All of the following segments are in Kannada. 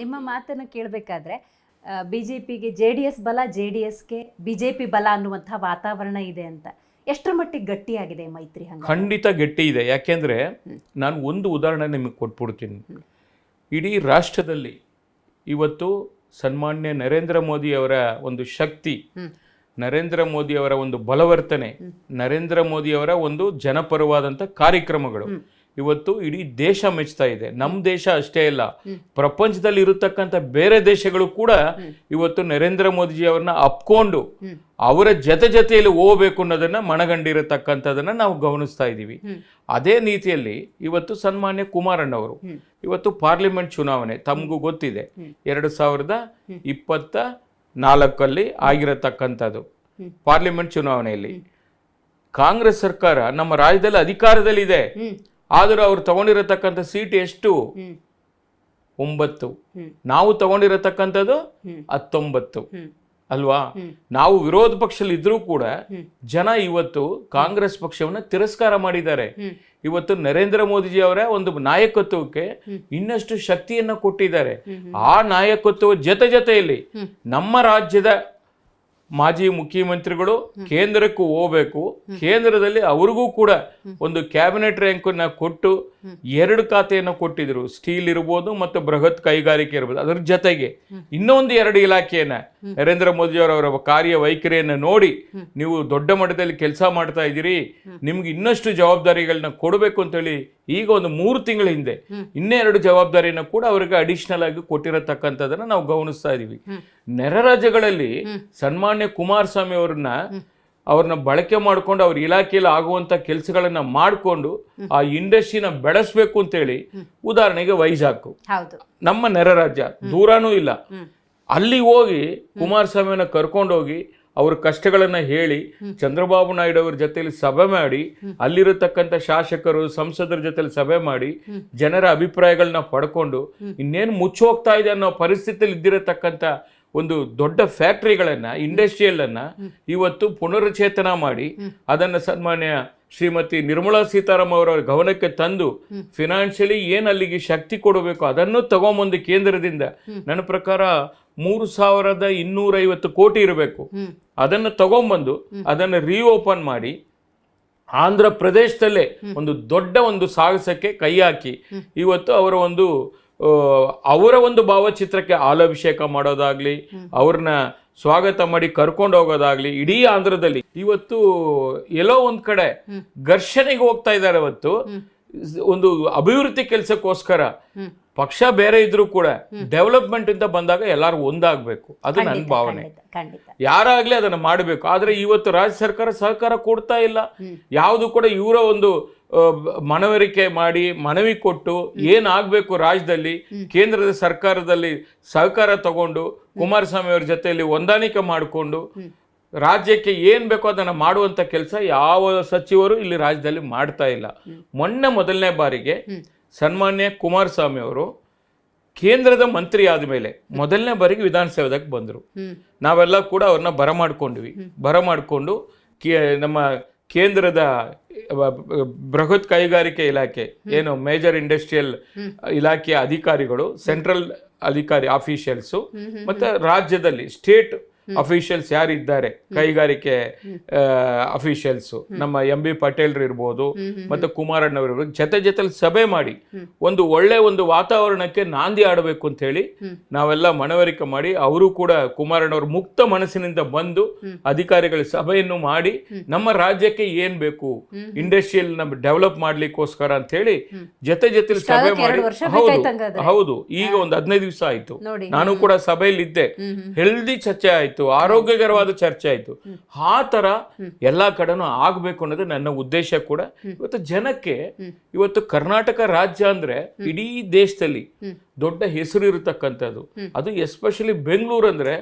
ನಿಮ್ಮ ಮಾತನ್ನು ಕೇಳಬೇಕಾದ್ರೆ ಬಿಜೆಪಿಗೆ JDS ಬಲ, JDSಗೆ ಬಿಜೆಪಿ ಬಲ ಅನ್ನುವಂಥ ವಾತಾವರಣ ಇದೆ ಅಂತ. ಎಷ್ಟರ ಮಟ್ಟಿಗೆ ಗಟ್ಟಿಯಾಗಿದೆ ಮೈತ್ರಿ? ಖಂಡಿತ ಗಟ್ಟಿ ಇದೆ. ಯಾಕೆಂದ್ರೆ ನಾನು ಒಂದು ಉದಾಹರಣೆ ನಿಮಗೆ ಕೊಟ್ಬಿಡ್ತೀನಿ. ಇಡೀ ರಾಷ್ಟ್ರದಲ್ಲಿ ಇವತ್ತು ಸನ್ಮಾನ್ಯ ನರೇಂದ್ರ ಮೋದಿ ಅವರ ಒಂದು ಶಕ್ತಿ, ನರೇಂದ್ರ ಮೋದಿ ಅವರ ಒಂದು ಬಲವರ್ತನೆ, ನರೇಂದ್ರ ಮೋದಿ ಅವರ ಒಂದು ಜನಪರವಾದಂಥ ಕಾರ್ಯಕ್ರಮಗಳು ಇವತ್ತು ಇಡೀ ದೇಶ ಮೆಚ್ತಾ ಇದೆ. ನಮ್ಮ ದೇಶ ಅಷ್ಟೇ ಇಲ್ಲ, ಪ್ರಪಂಚದಲ್ಲಿ ಇರತಕ್ಕಂಥ ಬೇರೆ ದೇಶಗಳು ಕೂಡ ಇವತ್ತು ನರೇಂದ್ರ ಮೋದಿಜಿ ಅವ್ರನ್ನ ಅಪ್ಕೊಂಡು ಅವರ ಜೊತೆಯಲ್ಲಿ ಹೋಗ್ಬೇಕು ಅನ್ನೋದನ್ನ ಮನಗಂಡಿರತಕ್ಕಂಥದನ್ನ ನಾವು ಗಮನಿಸ್ತಾ ಇದ್ದೀವಿ. ಅದೇ ರೀತಿಯಲ್ಲಿ ಇವತ್ತು ಸನ್ಮಾನ್ಯ ಕುಮಾರಣ್ಣವರು ಇವತ್ತು ಪಾರ್ಲಿಮೆಂಟ್ ಚುನಾವಣೆ ತಮಗೂ ಗೊತ್ತಿದೆ, 2024 ಆಗಿರತಕ್ಕಂಥದ್ದು ಪಾರ್ಲಿಮೆಂಟ್ ಚುನಾವಣೆಯಲ್ಲಿ ಕಾಂಗ್ರೆಸ್ ಸರ್ಕಾರ ನಮ್ಮ ರಾಜ್ಯದಲ್ಲಿ ಅಧಿಕಾರದಲ್ಲಿದೆ. ಆದರೂ ಅವ್ರು ತಗೊಂಡಿರತಕ್ಕಂಥ ಸೀಟ್ ಎಷ್ಟು? 9. ನಾವು ತಗೊಂಡಿರತಕ್ಕಂಥದ್ದು 19 ಅಲ್ವಾ? ನಾವು ವಿರೋಧ ಪಕ್ಷದಲ್ಲಿ ಇದ್ರೂ ಕೂಡ ಜನ ಇವತ್ತು ಕಾಂಗ್ರೆಸ್ ಪಕ್ಷವನ್ನ ತಿರಸ್ಕಾರ ಮಾಡಿದ್ದಾರೆ. ಇವತ್ತು ನರೇಂದ್ರ ಮೋದಿಜಿ ಅವರ ಒಂದು ನಾಯಕತ್ವಕ್ಕೆ ಇನ್ನಷ್ಟು ಶಕ್ತಿಯನ್ನ ಕೊಟ್ಟಿದ್ದಾರೆ. ಆ ನಾಯಕತ್ವ ಜೊತೆಯಲ್ಲಿ ನಮ್ಮ ರಾಜ್ಯದ ಮಾಜಿ ಮುಖ್ಯಮಂತ್ರಿಗಳು ಕೇಂದ್ರಕ್ಕೂ ಹೋಗ್ಬೇಕು. ಕೇಂದ್ರದಲ್ಲಿ ಅವ್ರಿಗೂ ಕೂಡ ಒಂದು ಕ್ಯಾಬಿನೆಟ್ ರ್ಯಾಂಕನ್ನು ಕೊಟ್ಟು 2 ಖಾತೆಯನ್ನು ಕೊಟ್ಟಿದ್ರು. ಸ್ಟೀಲ್ ಇರ್ಬೋದು ಮತ್ತು ಬೃಹತ್ ಕೈಗಾರಿಕೆ ಇರ್ಬೋದು. ಅದರ ಜೊತೆಗೆ ಇನ್ನೊಂದು 2 ಇಲಾಖೆಯನ್ನ ನರೇಂದ್ರ ಮೋದಿ ಅವರ ಕಾರ್ಯ ವೈಖರಿಯನ್ನು ನೋಡಿ ನೀವು ದೊಡ್ಡ ಮಟ್ಟದಲ್ಲಿ ಕೆಲಸ ಮಾಡ್ತಾ ಇದ್ದೀರಿ, ನಿಮ್ಗೆ ಇನ್ನಷ್ಟು ಜವಾಬ್ದಾರಿಗಳನ್ನ ಕೊಡಬೇಕು ಅಂತೇಳಿ ಈಗ ಒಂದು 3 ತಿಂಗಳ ಹಿಂದೆ 2 ಜವಾಬ್ದಾರಿಯನ್ನು ಕೂಡ ಅವರಿಗೆ ಅಡಿಷನಲ್ ಆಗಿ ಕೊಟ್ಟಿರತಕ್ಕಂಥದ್ದನ್ನ ನಾವು ಗಮನಿಸ್ತಾ ಇದೀವಿ. ನೆರ ರಾಜ್ಯಗಳಲ್ಲಿ ಸನ್ಮಾನ್ಯ ಕುಮಾರಸ್ವಾಮಿ ಅವ್ರನ್ನ ಬಳಕೆ ಮಾಡ್ಕೊಂಡು ಅವ್ರ ಇಲಾಖೆಯಲ್ಲಿ ಆಗುವಂತ ಕೆಲಸಗಳನ್ನ ಮಾಡಿಕೊಂಡು ಆ ಇಂಡಸ್ಟ್ರಿನ ಬೆಳೆಸ್ಬೇಕು ಅಂತೇಳಿ, ಉದಾಹರಣೆಗೆ ವೈಜಾಗ್ ನಮ್ಮ ನೆರ ರಾಜ್ಯ, ದೂರನೂ ಇಲ್ಲ, ಅಲ್ಲಿ ಹೋಗಿ ಕುಮಾರಸ್ವಾಮಿಯನ್ನ ಕರ್ಕೊಂಡೋಗಿ ಅವ್ರ ಕಷ್ಟಗಳನ್ನ ಹೇಳಿ ಚಂದ್ರಬಾಬು ನಾಯ್ಡು ಅವ್ರ ಜೊತೆಲಿ ಸಭೆ ಮಾಡಿ, ಅಲ್ಲಿರತಕ್ಕಂಥ ಶಾಸಕರು ಸಂಸದರ ಜೊತೆಲಿ ಸಭೆ ಮಾಡಿ ಜನರ ಅಭಿಪ್ರಾಯಗಳನ್ನ ಪಡ್ಕೊಂಡು ಇನ್ನೇನು ಮುಚ್ಚೋಗ್ತಾ ಇದೆ ಅನ್ನೋ ಪರಿಸ್ಥಿತಿಯಲ್ಲಿ ಇದ್ದಿರತಕ್ಕಂಥ ಒಂದು ದೊಡ್ಡ ಫ್ಯಾಕ್ಟ್ರಿಗಳನ್ನ, ಇಂಡಸ್ಟ್ರಿಯಲ್ ಅನ್ನ ಇವತ್ತು ಪುನರುಚ್ಚೇತನ ಮಾಡಿ ಅದನ್ನ ಸನ್ಮಾನ್ಯ ಶ್ರೀಮತಿ ನಿರ್ಮಲಾ ಸೀತಾರಾಮನ್ ಅವರ ಗಮನಕ್ಕೆ ತಂದು ಫಿನಾನ್ಷಿಯಲಿ ಏನು ಅಲ್ಲಿಗೆ ಶಕ್ತಿ ಕೊಡಬೇಕು ಅದನ್ನು ತಗೊಂಬಂದು ಕೇಂದ್ರದಿಂದ ನನ್ನ ಪ್ರಕಾರ 3250 ಕೋಟಿ ಇರಬೇಕು. ಅದನ್ನು ತಗೊಂಬಂದು ಅದನ್ನು ರೀಓಪನ್ ಮಾಡಿ ಆಂಧ್ರ ಪ್ರದೇಶದಲ್ಲೇ ಒಂದು ದೊಡ್ಡ ಒಂದು ಸಾಹಸಕ್ಕೆ ಕೈ ಹಾಕಿ ಇವತ್ತು ಅವರ ಒಂದು ಭಾವಚಿತ್ರಕ್ಕೆ ಹಾಲಾಭಿಷೇಕ ಮಾಡೋದಾಗ್ಲಿ, ಅವ್ರನ್ನ ಸ್ವಾಗತ ಮಾಡಿ ಕರ್ಕೊಂಡು ಹೋಗೋದಾಗ್ಲಿ, ಇಡೀ ಆಂಧ್ರದಲ್ಲಿ ಇವತ್ತು ಎಲ್ಲೋ ಒಂದ್ ಕಡೆ ಘರ್ಷಣೆಗೆ ಹೋಗ್ತಾ ಇದ್ದಾರೆ. ಇವತ್ತು ಒಂದು ಅಭಿವೃದ್ಧಿ ಕೆಲಸಕ್ಕೋಸ್ಕರ ಪಕ್ಷ ಬೇರೆ ಇದ್ರೂ ಕೂಡ ಡೆವಲಪ್ಮೆಂಟ್ ಅಂತ ಬಂದಾಗ ಎಲ್ಲಾರು ಒಂದಾಗಬೇಕು, ಅದು ನನ್ನ ಭಾವನೆ. ಯಾರಾಗ್ಲಿ ಅದನ್ನ ಮಾಡಬೇಕು. ಆದ್ರೆ ಇವತ್ತು ರಾಜ್ಯ ಸರ್ಕಾರ ಸಹಕಾರ ಕೊಡ್ತಾ ಇಲ್ಲ. ಯಾವುದು ಕೂಡ ಇವರ ಒಂದು ಮನವರಿಕೆ ಮಾಡಿ ಮನವಿ ಕೊಟ್ಟು ಏನಾಗಬೇಕು ರಾಜ್ಯದಲ್ಲಿ ಕೇಂದ್ರದ ಸರ್ಕಾರದಲ್ಲಿ ಸಹಕಾರ ತಗೊಂಡು ಕುಮಾರಸ್ವಾಮಿ ಅವ್ರ ಜೊತೆಯಲ್ಲಿ ಹೊಂದಾಣಿಕೆ ಮಾಡಿಕೊಂಡು ರಾಜ್ಯಕ್ಕೆ ಏನ್ ಬೇಕೋ ಅದನ್ನ ಮಾಡುವಂತ ಕೆಲಸ ಯಾವ ಸಚಿವರು ಇಲ್ಲಿ ರಾಜ್ಯದಲ್ಲಿ ಮಾಡ್ತಾ ಇಲ್ಲ. ಮೊದಲನೇ ಬಾರಿಗೆ ಸನ್ಮಾನ್ಯ ಕುಮಾರಸ್ವಾಮಿ ಅವರು ಕೇಂದ್ರದ ಮಂತ್ರಿ ಆದ್ಮೇಲೆ ಮೊದಲನೇ ಬಾರಿಗೆ ವಿಧಾನಸೌಧಕ್ಕೆ ಬಂದರು. ನಾವೆಲ್ಲ ಕೂಡ ಅವ್ರನ್ನ ಬರಮಾಡ್ಕೊಂಡು ನಮ್ಮ ಕೇಂದ್ರದ ಬೃಹತ್ ಕೈಗಾರಿಕೆ ಇಲಾಖೆ ಏನು ಮೇಜರ್ ಇಂಡಸ್ಟ್ರಿಯಲ್ ಇಲಾಖೆಯ ಅಧಿಕಾರಿಗಳು, ಸೆಂಟ್ರಲ್ ಅಧಿಕಾರಿ ಆಫೀಷಿಯಲ್ಸು ಮತ್ತೆ ರಾಜ್ಯದಲ್ಲಿ ಸ್ಟೇಟ್ ಅಫಿಷಿಯಲ್ಸ್ ಯಾರಿದ್ದಾರೆ, ಕೈಗಾರಿಕೆ ಅಫಿಷಿಯಲ್ಸು ನಮ್ಮ MB ಪಟೇಲ್ರು ಇರ್ಬೋದು ಮತ್ತೆ ಕುಮಾರಣ್ಣವರು ಜೊತೆಲಿ ಸಭೆ ಮಾಡಿ ಒಂದು ಒಳ್ಳೆ ಒಂದು ವಾತಾವರಣಕ್ಕೆ ನಾಂದಿ ಆಡಬೇಕು ಅಂತ ಹೇಳಿ ನಾವೆಲ್ಲ ಮನವರಿಕೆ ಮಾಡಿ, ಅವರು ಕೂಡ ಕುಮಾರಣ್ಣವರು ಮುಕ್ತ ಮನಸ್ಸಿನಿಂದ ಬಂದು ಅಧಿಕಾರಿಗಳ ಸಭೆಯನ್ನು ಮಾಡಿ ನಮ್ಮ ರಾಜ್ಯಕ್ಕೆ ಏನ್ ಬೇಕು ಇಂಡಸ್ಟ್ರಿಯಲ್ ಡೆವಲಪ್ ಮಾಡ್ಲಿಕ್ಕೋಸ್ಕರ ಅಂತ ಹೇಳಿ ಜೊತೆಲಿ ಸಭೆ ಮಾಡಿ. ಹೌದು, ಈಗ ಒಂದು 15 ದಿವಸ ಆಯ್ತು, ನಾನು ಕೂಡ ಸಭೆಯಲ್ಲಿ ಇದ್ದೆ. ಹೆಲ್ದಿ ಚರ್ಚೆ ಆಯ್ತು, ಆರೋಗ್ಯಕರವಾದ ಚರ್ಚೆ ಆಯ್ತು. ಆ ತರ ಎಲ್ಲಾ ಕಡೆನೂ ಆಗ್ಬೇಕು ಅನ್ನೋದು ನನ್ನ ಉದ್ದೇಶ ಕೂಡ. ಇವತ್ತು ಜನಕ್ಕೆ ಇವತ್ತು ಕರ್ನಾಟಕ ರಾಜ್ಯ ಅಂದ್ರೆ ಇಡೀ ದೇಶದಲ್ಲಿ ದೊಡ್ಡ ಹೆಸರು ಇರತಕ್ಕಂಥದ್ದು. ಅದು ಎಸ್ಪೆಷಲಿ ಬೆಂಗಳೂರು ಅಂದ್ರೆ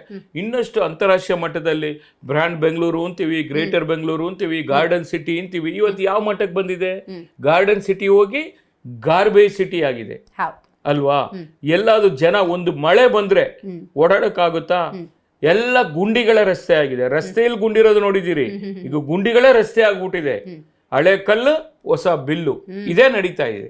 ಇನ್ನಷ್ಟು ಅಂತಾರಾಷ್ಟ್ರೀಯ ಮಟ್ಟದಲ್ಲಿ ಬ್ರ್ಯಾಂಡ್ ಬೆಂಗಳೂರು ಅಂತೀವಿ, ಗ್ರೇಟರ್ ಬೆಂಗಳೂರು ಅಂತೀವಿ, ಗಾರ್ಡನ್ ಸಿಟಿ ಅಂತೀವಿ. ಇವತ್ತು ಯಾವ ಮಟ್ಟಕ್ಕೆ ಬಂದಿದೆ? ಗಾರ್ಡನ್ ಸಿಟಿ ಹೋಗಿ ಗಾರ್ಬೇಜ್ ಸಿಟಿ ಆಗಿದೆ ಅಲ್ವಾ? ಎಲ್ಲಾದ್ರೂ ಜನ ಒಂದು ಮಳೆ ಬಂದ್ರೆ ಓಡಾಡಕ್ಕಾಗುತ್ತಾ? ಎಲ್ಲ ಗುಂಡಿಗಳ ರಸ್ತೆ ಆಗಿದೆ. ರಸ್ತೆಯಲ್ಲಿ ಗುಂಡಿರೋದು ನೋಡಿದಿರಿ, ಈಗ ಗುಂಡಿಗಳೇ ರಸ್ತೆ ಆಗ್ಬಿಟ್ಟಿದೆ. ಹಳೆ ಕಲ್ಲು ಹೊಸ ಬಿಲ್ಲು ಇದೇ ನಡೀತಾ ಇದೆ.